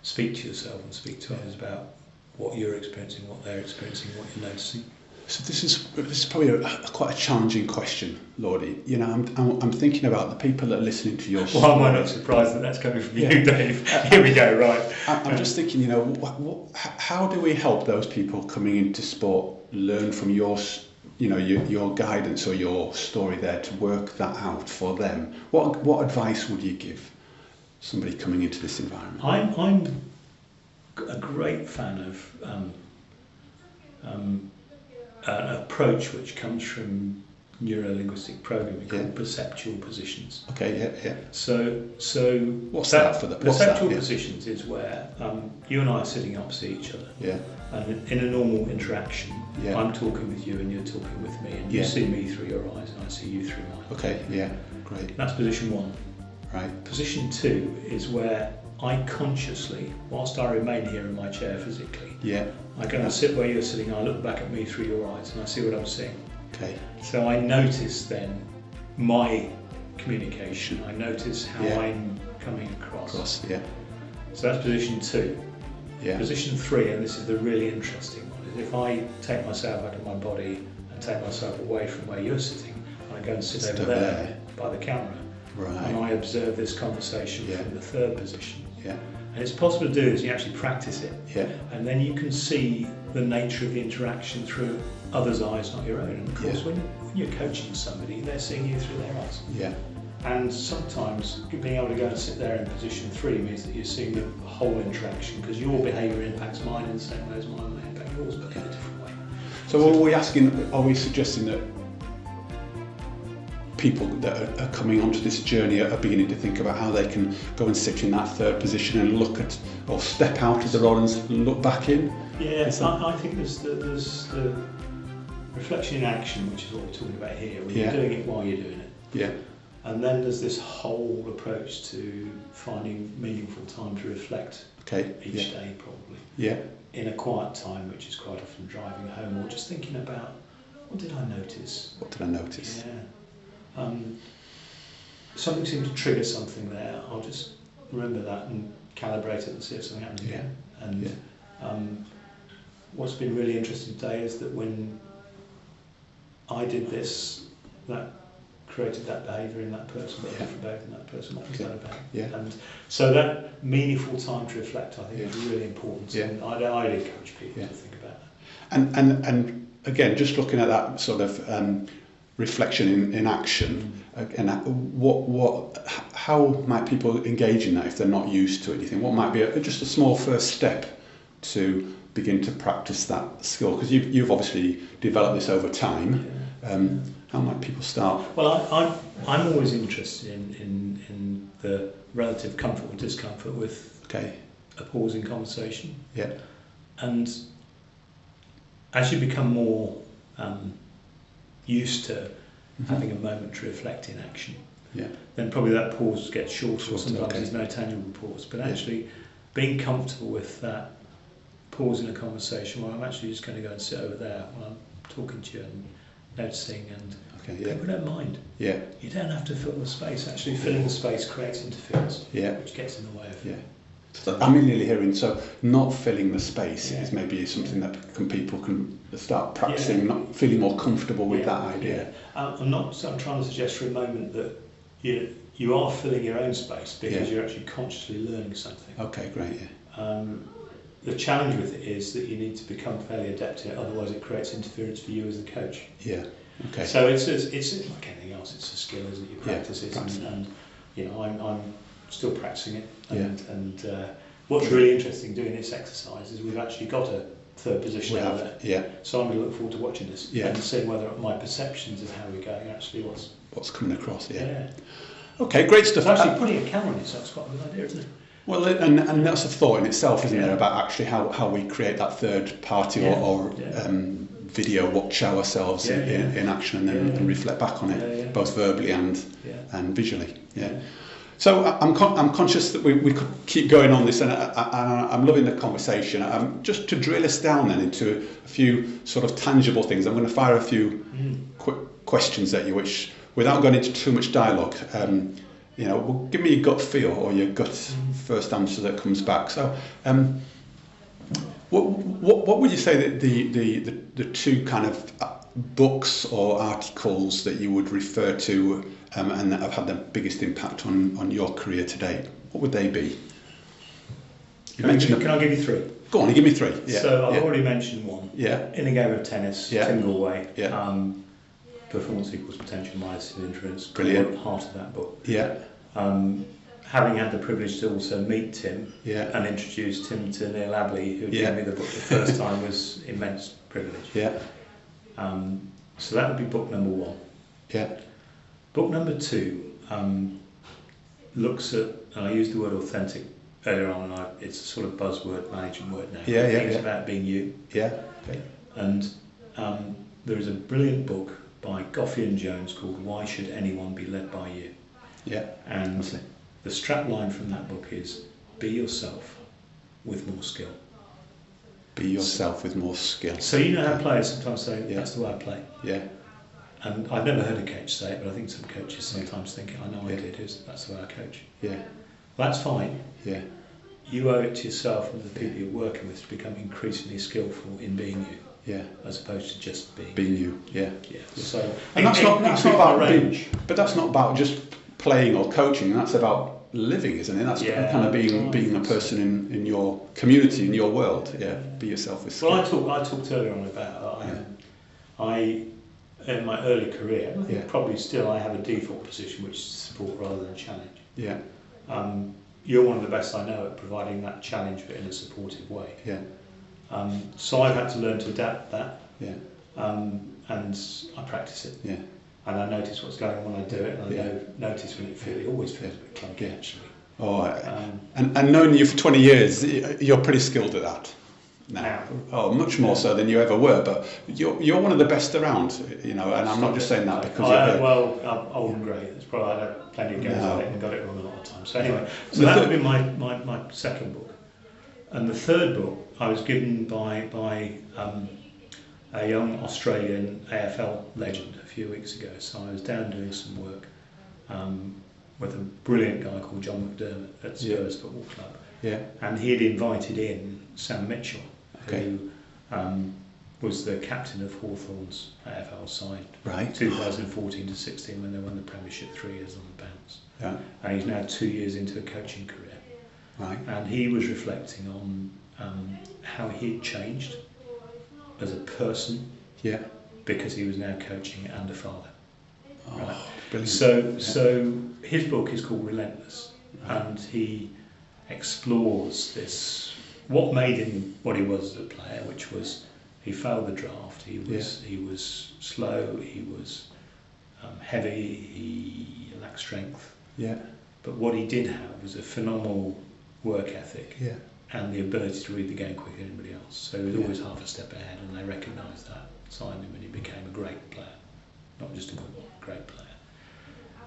A: speak to yourself and speak to others about what you're experiencing, what they're experiencing, what you're noticing.
B: So this is probably quite a challenging question, Lordy. I'm thinking about the people that are listening to your story.
A: Well, I'm not surprised that that's coming from you, Dave. Here we go, right.
B: I'm just thinking, how do we help those people coming into sport learn from your guidance or your story there to work that out for them? What advice would you give somebody coming into this environment?
A: I'm a great fan of an approach which comes from neuro-linguistic programming called perceptual positions. So
B: what's that for?
A: Perceptual positions is where you and I are sitting opposite each other. And in a normal interaction, I'm talking with you and you're talking with me, and you see me through your eyes and I see you through mine.
B: Great.
A: That's position one.
B: Right.
A: Position two is where I consciously, whilst I remain here in my chair physically, I go and sit where you're sitting, I look back at me through your eyes and I see what I'm seeing. So I notice then my communication, I notice how I'm coming across. So that's position two. Position three, and this is the really interesting one, is if I take myself out of my body and take myself away from where you're sitting, I go and sit over there by the camera. And I observe this conversation from the third position. And it's possible to do this, you actually practice it. And then you can see the nature of the interaction through others' eyes, not your own. And of course, when you're coaching somebody, they're seeing you through their eyes. And sometimes being able to go and sit there in position three means that you're seeing the whole interaction, because your behaviour impacts mine in the same way as mine may impact yours, but in a different way.
B: So are we suggesting that people that are coming onto this journey are beginning to think about how they can go and sit in that third position and look at, or step out of the role and look back in?
A: I think there's the reflection in action, which is what we're talking about here, where you're doing it while you're doing it. And then there's this whole approach to finding meaningful time to reflect each day, probably. In a quiet time, which is quite often driving home, or just thinking about, what did I notice? Something seemed to trigger something there. I'll just remember that and calibrate it and see if something happens again. And what's been really interesting today is that when I did this, that created that behaviour in that person, what different behaviour in that person, what was that about?
B: Yeah.
A: And so that meaningful time to reflect, I think, is really important.
B: Yeah.
A: And I'd encourage people to think about that.
B: And again, just looking at that sort of reflection in action, and how might people engage in that if they're not used to it? Do you think what might be just a small first step to begin to practice that skill? Because you've obviously developed this over time. How might people start?
A: Well, I'm always interested in the relative comfort or discomfort with a pause in conversation.
B: Yeah.
A: And as you become more used to having a moment to reflect in action, then probably that pause gets shorter, or sometimes there's no tangible pause. But actually being comfortable with that pause in a conversation where I'm actually just going to go and sit over there while I'm talking to you and noticing, and people don't mind.
B: Yeah.
A: You don't have to fill the space. Actually filling the space creates interference, which gets in the way of it.
B: So I'm nearly hearing, so not filling the space is maybe something that people can start practicing, not feeling more comfortable with that idea.
A: I'm trying to suggest for a moment that you are filling your own space because you're actually consciously learning something. Okay, great. The challenge with it is that you need to become fairly adept in it, otherwise it creates interference for you as the coach. Yeah. Okay. So it's like anything else. It's a skill, isn't it? You practice it, and I'm still practicing it. And what's really interesting doing this exercise is we've actually got a third position out there. Yeah. So I'm going to look forward to watching this and seeing whether my perceptions of how we're going actually what's coming across. Yeah. Okay, great stuff. So actually putting a camera on it, so that's quite a good idea, isn't it? Well, and that's a thought in itself, isn't there, about actually how we create that third party or video watch ourselves in action and then reflect back on it, both verbally and visually. Yeah. So I'm conscious that we could keep going on this, and I'm loving the conversation. Just to drill us down then into a few sort of tangible things, I'm going to fire a few quick questions at you, which, without going into too much dialogue, well, give me your gut feel or your gut first answer that comes back. So, what would you say that the two kind of books or articles that you would refer to and that have had the biggest impact on your career to date? What would they be? Can I give you three? Go on, give me three. Yeah. So I've already mentioned one. Yeah. In a game of tennis, Tim Galway. Yeah. Performance equals potential minus influence. Brilliant. Heart of that book. Yeah. Having had the privilege to also meet Tim and introduce Tim to Neil Abley, who gave me the book the first time, was immense privilege. Yeah. So that would be book number one. Yeah. Book number two looks at, and I used the word authentic earlier on, and it's a sort of buzzword, management word now. Yeah, it's about being you. Yeah. Okay. And there is a brilliant book by Goffey and Jones called Why Should Anyone Be Led By You? Yeah. And the strap line from that book is, be yourself with more skill. Be yourself with more skill. So how players sometimes say, that's the way I play. Yeah. And I've never heard a coach say it, but I think some coaches sometimes think, I know I did, that's the way I coach. Yeah. Well, that's fine. Yeah. You owe it to yourself and the people you're working with to become increasingly skillful in being you. Yeah. As opposed to just being you. Yeah. Yeah. So, and that's not about range. But that's not about just playing or coaching, that's about living, isn't it? That's kind of being a person in your community, in your world. Yeah. Be yourself with skill. Well, I talked earlier on about I in my early career, I think probably still I have a default position which is support rather than challenge. Yeah. You're one of the best I know at providing that challenge but in a supportive way. Yeah. So I've had to learn to adapt that. Yeah. And I practice it. Yeah. And I notice what's going on when I do it, and I notice when it always feels a bit clunky actually. Oh, and knowing you for 20 years, you're pretty skilled at that now. Oh, much more so than you ever were. But you're one of the best around, and I'm not just saying that because I'm old and grey. It's probably I had plenty of games at it and got it wrong a lot of times. So anyway, so that would be my second book, and the third book I was given by a young Australian AFL legend a few weeks ago. So I was down doing some work with a brilliant guy called John McDermott at Spurs Football Club. Yeah. And he had invited in Sam Mitchell, who was the captain of Hawthorn's AFL side,
B: Right.
A: 2014 to 16, when they won the Premiership 3 years on the bounce.
B: Yeah.
A: And he's now 2 years into a coaching career.
B: Right.
A: And he was reflecting on how he'd changed as a person,
B: Yeah.
A: because he was now coaching and a father.
B: Oh,
A: Right.
B: brilliant.
A: So his book is called Relentless, and he explores this, what made him what he was as a player, which was he failed the draft, he was slow, he was heavy, he lacked strength.
B: Yeah.
A: But what he did have was a phenomenal work ethic.
B: Yeah.
A: And the ability to read the game quicker than anybody else. So he was always half a step ahead, and they recognised that, signed him, and he became a great player. Not just a good one, a great player.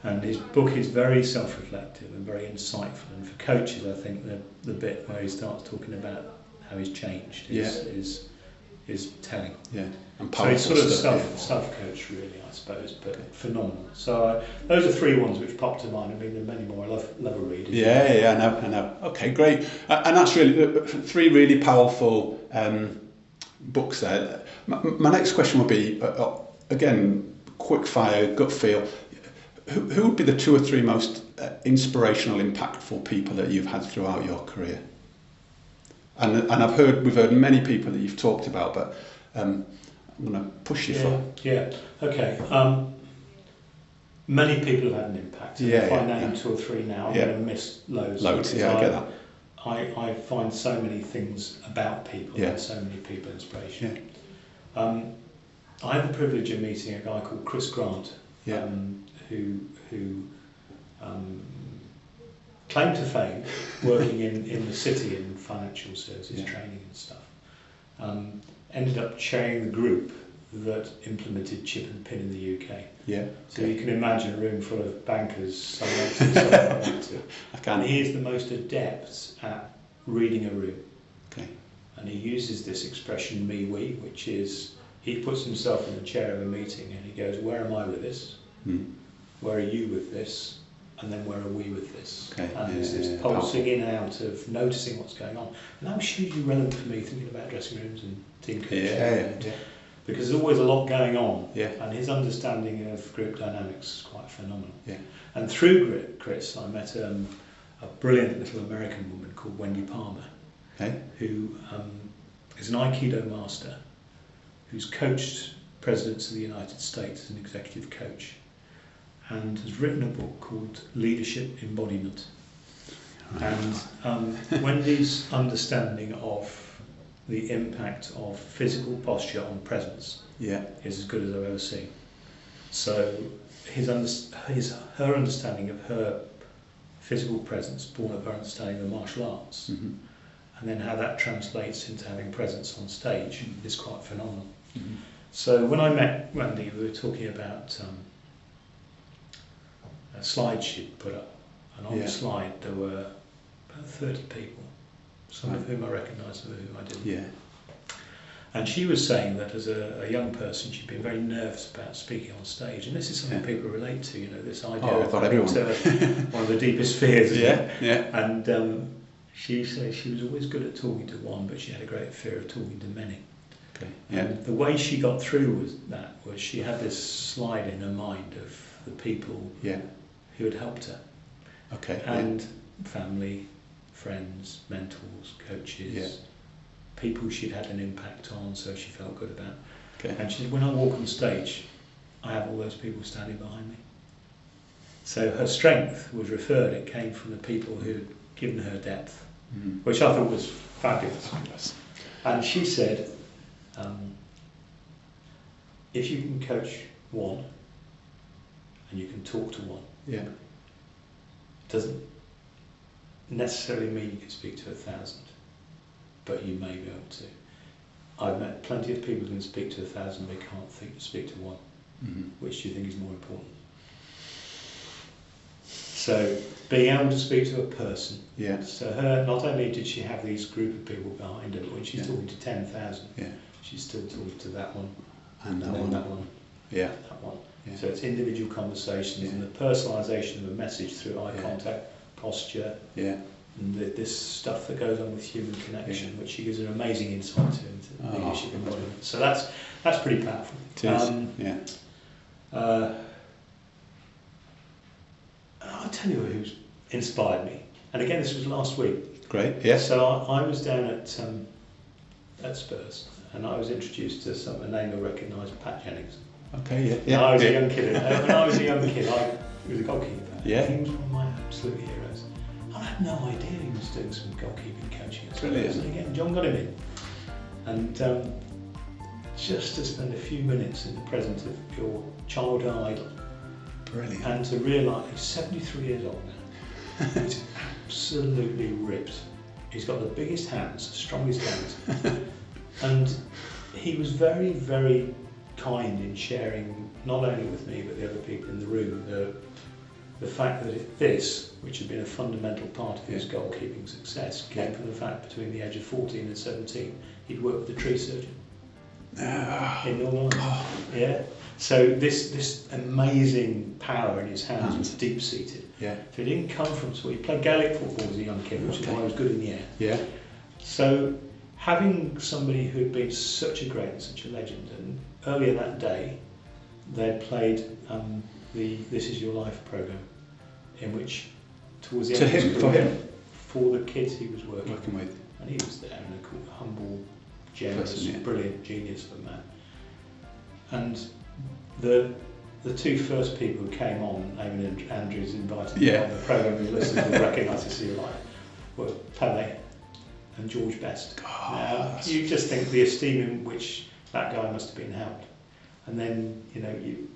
A: And his book is very self-reflective and very insightful, and for coaches I think the bit where he starts talking about how he's changed is telling.
B: Yeah. And
A: So he's sort of
B: stuff,
A: self-coach really, I suppose, but phenomenal. So those are three ones which popped to mind. I mean, there are many more. I love a read.
B: Yeah, I know. Okay, great. And that's really three really powerful books there. My next question would be, again, quick fire, gut feel. Who would be the two or three most inspirational, impactful people that you've had throughout your career? And we've heard many people that you've talked about, but I'm going to push you for.
A: Yeah. Okay. Many people have had an impact. If I name two or three now, I'm going to miss loads.
B: Yeah, I get that.
A: I find so many things about people and so many people inspiration.
B: Yeah.
A: I had the privilege of meeting a guy called Chris Grant, who claimed to fame working in the city in financial services training and stuff. Ended up chairing the group that implemented chip and pin in the UK.
B: Yeah.
A: So you can imagine a room full of bankers, some want to, some don't want to.
B: I can.
A: And he is the most adept at reading a room.
B: Okay.
A: And he uses this expression, me, we, which is, he puts himself in the chair of a meeting and he goes, where am I with this? Where are you with this? And then where are we with this?
B: Okay.
A: And there's this pulsing in and out of noticing what's going on. And that was hugely relevant for me, thinking about dressing rooms and team coaching.
B: Yeah.
A: Because there's always a lot going on.
B: Yeah.
A: And his understanding of group dynamics is quite phenomenal.
B: Yeah.
A: And through Chris, I met a brilliant little American woman called Wendy Palmer, who is an Aikido master, who's coached presidents of the United States as an executive coach, and has written a book called Leadership Embodiment. And Wendy's understanding of the impact of physical posture on presence is as good as I've ever seen. So her understanding of her physical presence, born of her understanding of martial arts, and then how that translates into having presence on stage is quite phenomenal. So when I met Wendy, we were talking about a slide she'd put up, and on the slide there were about 30 people, some of whom I recognised, some of whom I didn't.
B: Yeah.
A: And she was saying that as a young person she'd been very nervous about speaking on stage, and this is something people relate to, this idea of one of the deepest fears. And she said she was always good at talking to one, but she had a great fear of talking to many. And the way she got through was she had this slide in her mind of the people who had helped her. And family, friends, mentors, coaches, people she'd had an impact on, so she felt good about. And she said, when I walk on stage, I have all those people standing behind me. So her strength was referred, it came from the people who had given her depth, which I thought was fabulous. And she said, if you can coach one and you can talk to one, doesn't necessarily mean you can speak to 1,000, but you may be able to. I've met plenty of people who can speak to 1,000 but can't speak to one. Which do you think is more important? So being able to speak to a person. So her, not only did she have these group of people behind her, but when she's talking to 10,000, she's still talking to that one, and that one, that one, that one. So it's individual conversations and the personalisation of a message through eye contact, posture, and this stuff that goes on with human connection, which he gives an amazing insight to into leadership embodiment. So that's pretty powerful.
B: It is.
A: I'll tell you who's inspired me. And again, this was last week.
B: Great. Yes.
A: So I was down at Spurs, and I was introduced to a name you'll recognise, Pat Jennings.
B: Okay.
A: When I was a young kid, I was a goalkeeper.
B: Yeah.
A: He was one of my absolute heroes. I had no idea he was doing some goalkeeping coaching at Spurs.
B: Brilliant.
A: And again, John got him in, and just to spend a few minutes in the presence of your childhood idol.
B: Brilliant.
A: And to realise he's 73 years old now. He's absolutely ripped. He's got the biggest hands, the strongest hands. And he was very, very kind in sharing, not only with me, but the other people in the room, the fact that this, which had been a fundamental part of his goalkeeping success, came from the fact between the age of 14 and 17, he'd worked with a tree surgeon in Northern Ireland. Yeah. So this amazing power in his hands was deep-seated.
B: Yeah.
A: So it didn't come from, so he played Gaelic football as a young kid, which is why he was good in the air.
B: Yeah.
A: So having somebody who had been such a great and such a legend, and earlier that day they'd played the This Is Your Life programme, in which towards the end of his career, for the kids he was working
B: with.
A: And he was there, and a humble, generous, brilliant genius of a man. And the two first people who came on, Eamon and Andrews invited me on the programme, and listeners will recognise This Is Your Life, were Pele and George Best. Now, you just think the esteem in which that guy must have been held. And then,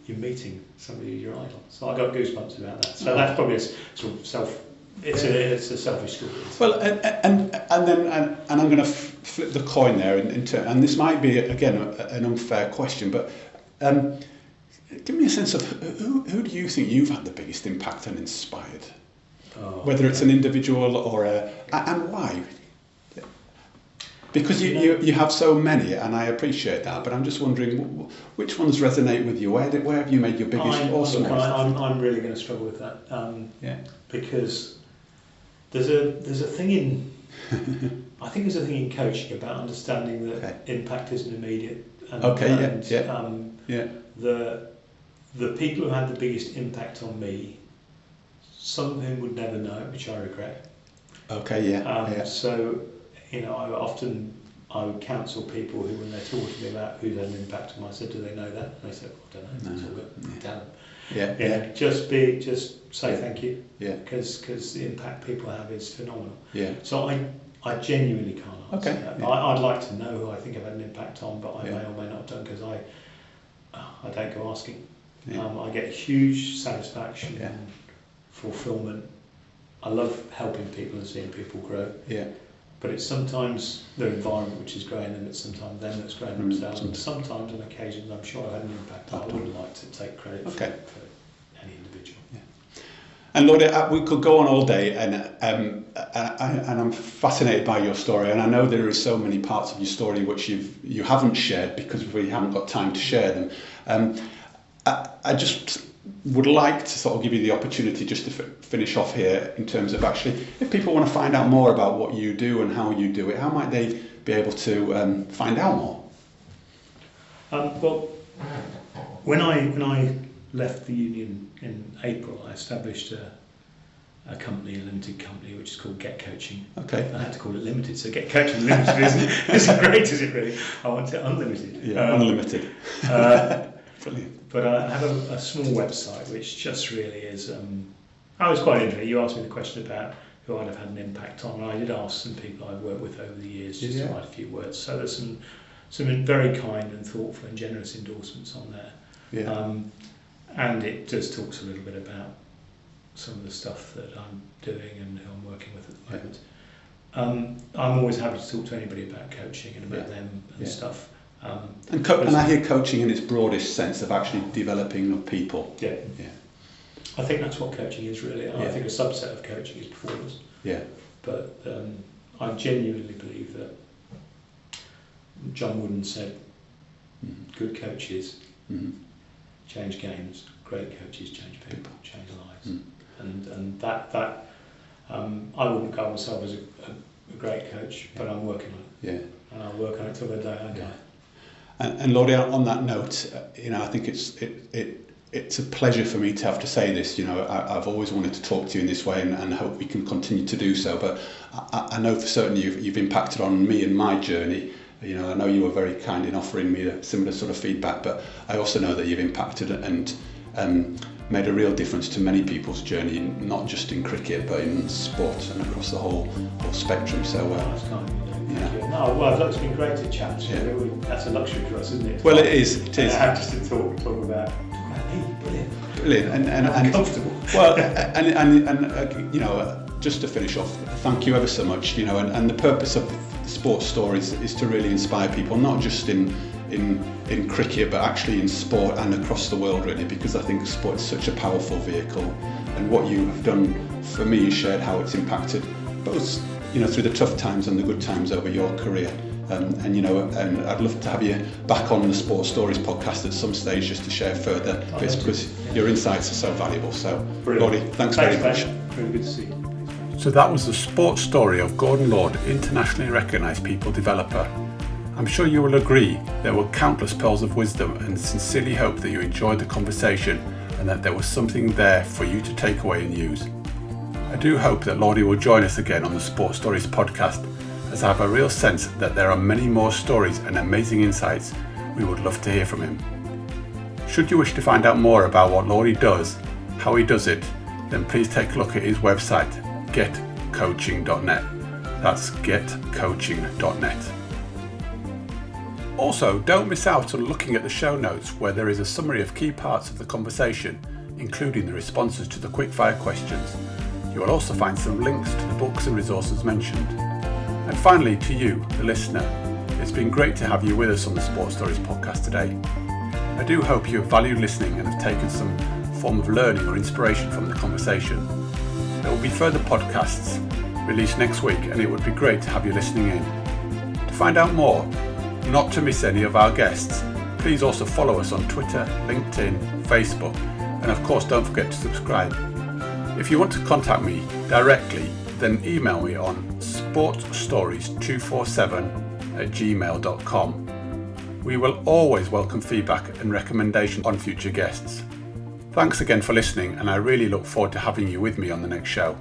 A: you're meeting somebody who's your idol. So I got goosebumps about that. So that's probably a sort of it's a selfish story.
B: Well, and I'm going to flip the coin there, and this might be, again, an unfair question, but give me a sense of who do you think you've had the biggest impact and inspired? Whether it's an individual or and why? Because you have so many, and I appreciate that, but I'm just wondering which ones resonate with you. Where have you made your biggest or smallest?
A: I'm really going to struggle with that. Because there's a thing in I think there's a thing in coaching about understanding that impact isn't immediate. The people who had the biggest impact on me, some of whom would never know, which I regret. So, I would counsel people who, when they're talking to me about who's had an impact on them, I said, do they know that? And they said, I don't know. It's all good. Just say thank you. Because the impact people have is phenomenal. So I genuinely can't answer that. I'd like to know who I think I've had an impact on, but I may or may not have done, because I don't go asking. I get huge satisfaction and fulfilment. I love helping people and seeing people grow. But it's sometimes their environment which is growing them, it's sometimes them that's growing themselves, and sometimes on occasions I'm sure I've had an impact. I wouldn't like to take credit for any individual.
B: And Lordy, we could go on all day, and I'm fascinated by your story, and I know there are so many parts of your story which you haven't shared because we haven't got time to share them. I just would like to sort of give you the opportunity just to finish off here in terms of actually, if people want to find out more about what you do and how you do it, how might they be able to find out more?
A: Well, when I left the union in April, I established a company, a limited company, which is called Get Coaching. I had to call it limited, so Get Coaching Limited isn't great, is it really? I want it unlimited.
B: Unlimited. Brilliant.
A: But I have a small website which just really is. I was quite interested. You asked me the question about who I'd have had an impact on, and I did ask some people I've worked with over the years just to write a few words. So there's some very kind and thoughtful and generous endorsements on there. And it just talks a little bit about some of the stuff that I'm doing and who I'm working with at the moment. I'm always happy to talk to anybody about coaching and about them and stuff.
B: And I hear coaching in its broadest sense of actually developing of people.
A: I think that's what coaching is really. I think a subset of coaching is performance. But I genuinely believe that John Wooden said, good coaches change games, great coaches change people, change lives. And that I wouldn't call myself as a great coach, but I'm working on it.
B: Yeah.
A: And I'll work on it till the day I die.
B: And Lordy, on that note, I think it's a pleasure for me to have to say this. I've always wanted to talk to you in this way, and hope we can continue to do so. But I know for certain you've impacted on me and my journey. I know you were very kind in offering me a similar sort of feedback, but I also know that you've impacted and made a real difference to many people's journey, not just in cricket, but in sport and across the whole spectrum. So,
A: that's kind of No, well, it's been great to chat. That's a luxury for us, isn't it?
B: Well, it is. It is.
A: Just to talk about me, brilliant,
B: and
A: comfortable.
B: Well, and just to finish off, thank you ever so much. And the purpose of the sports stories is to really inspire people, not just in cricket, but actually in sport and across the world, really, because I think sport is such a powerful vehicle. And what you have done for me is shared how it's impacted both through the tough times and the good times over your career. And I'd love to have you back on the Sports Stories podcast at some stage just to share further bits, because your insights are so valuable. So, Lordy, thanks very much.
A: Really good to see you.
C: So that was the sports story of Gordon Lord, internationally recognised people developer. I'm sure you will agree there were countless pearls of wisdom, and sincerely hope that you enjoyed the conversation and that there was something there for you to take away and use. I do hope that Lordy will join us again on the Sports Stories podcast, as I have a real sense that there are many more stories and amazing insights we would love to hear from him. Should you wish to find out more about what Lordy does, how he does it, then please take a look at his website, getcoaching.net. That's getcoaching.net. Also, don't miss out on looking at the show notes, where there is a summary of key parts of the conversation, including the responses to the quickfire questions. You will also find some links to the books and resources mentioned. And finally, to you, the listener, it's been great to have you with us on the Sports Stories podcast today. I do hope you have valued listening and have taken some form of learning or inspiration from the conversation. There will be further podcasts released next week, and it would be great to have you listening in. To find out more, not to miss any of our guests, please also follow us on Twitter, LinkedIn, Facebook, and of course don't forget to subscribe. If you want to contact me directly, then email me on sportstories247@gmail.com. We will always welcome feedback and recommendations on future guests. Thanks again for listening, and I really look forward to having you with me on the next show.